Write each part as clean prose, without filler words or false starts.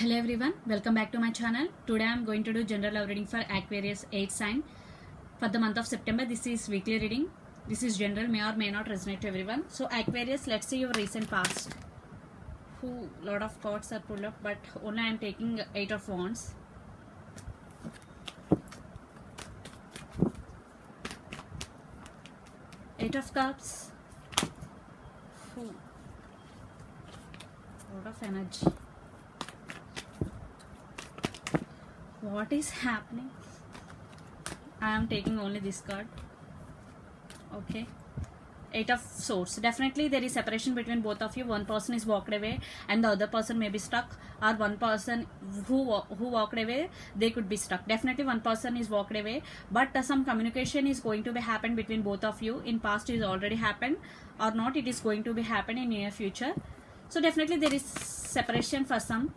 Hello everyone, welcome back to my channel. Today I am going to do general love reading for Aquarius 8 sign for the month of September. This is weekly reading. This is general, may or may not resonate to everyone. So Aquarius, let's see your recent past. Lot of cards are pulled up, but only I am taking 8 of wands. Eight of cups. Lot of energy. What is happening? I am taking only this card. Okay. Eight of swords. Definitely there is separation between both of you. One person is walked away and the other person may be stuck, or one person who walked away, they could be stuck. Definitely one person is walked away, but some communication is going to be happen between both of you. In past it already happened, or not, it is going to be happen in near future. So definitely there is separation for some.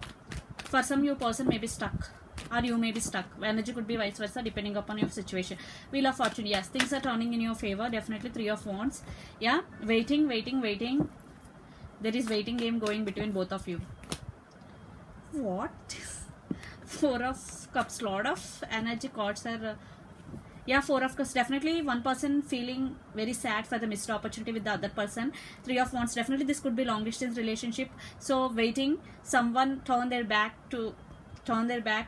For some, your person may be stuck, or you may be stuck. Energy could be vice versa depending upon your situation. Wheel of Fortune. Yes, things are turning in your favor. Definitely Three of Wands. Yeah, waiting. There is waiting game going between both of you. What? Four of Cups. Lot of energy cards are yeah, Four of Cups. Definitely one person feeling very sad for the missed opportunity with the other person. Three of Wands. Definitely this could be long distance relationship. So waiting, someone turned their back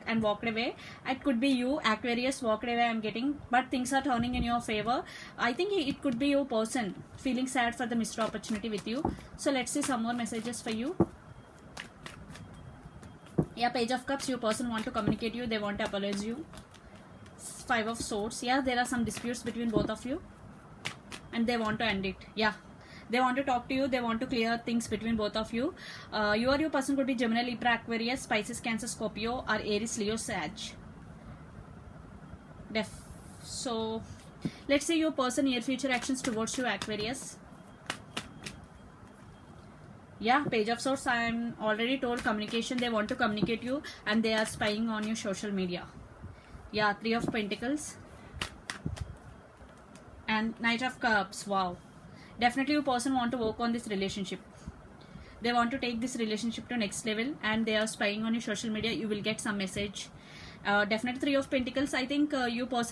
and walked away. It could be you, Aquarius, walked away I'm getting, but things are turning in your favor. I think it could be your person feeling sad for the missed opportunity with you. So let's see some more messages for you. Yeah, Page of Cups. Your person want to communicate you, they want to apologize you. Five of Swords. Yeah, there are some disputes between both of you and they want to end it. Yeah, they want to talk to you, they want to clear things between both of you. You or your person could be Gemini, Libra, Aquarius, Pisces, Cancer, Scorpio, or Aries, Leo, Sag. So let's say your person near future actions towards you, Aquarius. Yeah, Page of Swords. I am already told communication. They want to communicate you and they are spying on your social media. Yeah, Three of Pentacles and Knight of Cups. Wow, definitely your person want to work on this relationship. They want to take this relationship to next level and they are spying on your social media. You will get some message. Definitely Three of Pentacles. I think you both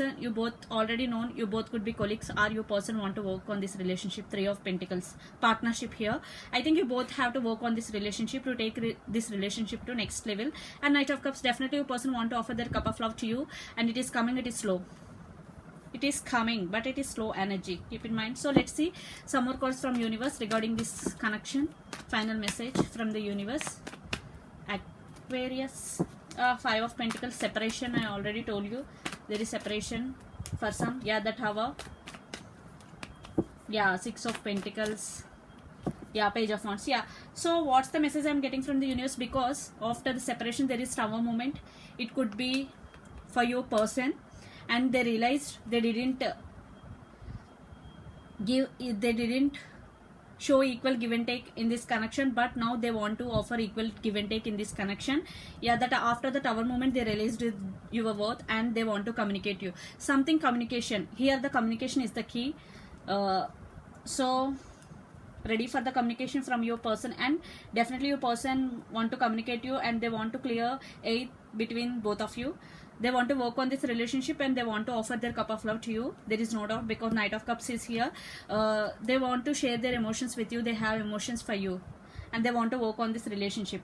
already known, you both could be colleagues, or your person want to work on this relationship. Three of Pentacles, partnership here. I think you both have to work on this relationship to take this relationship to next level. And Knight of Cups, definitely your person want to offer their cup of love to you, and it is coming, it is slow. It is coming, but it is slow energy, keep in mind. So let's see some more cards from universe regarding this connection. Final message from the universe. Aquarius. Five of Pentacles. Separation. I already told you there is separation for some. Yeah, the Tower. Yeah, Six of Pentacles. Yeah, Page of Wands. Yeah, so what's the message I'm getting from the universe? Because after the separation there is Tower moment. It could be for your person and they realized they didn't show equal give and take in this connection, but now they want to offer equal give and take in this connection. Yeah, that after the Tower moment they realized your worth and they want to communicate you something. Communication here, the communication is the key. So ready for the communication from your person, and definitely your person want to communicate you and they want to clear a between both of you. They want to work on this relationship and they want to offer their cup of love to you. There is no doubt, because Knight of Cups is here. They want to share their emotions with you. They have emotions for you and they want to work on this relationship.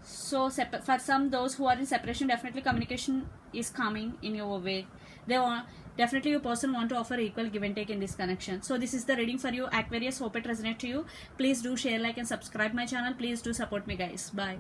So for some, those who are in separation, definitely communication is coming in your way. They want, definitely your person want to offer equal give and take in this connection. So this is the reading for you, Aquarius. Hope it resonates to you. Please do share, like and subscribe my channel. Please do support me, guys. Bye.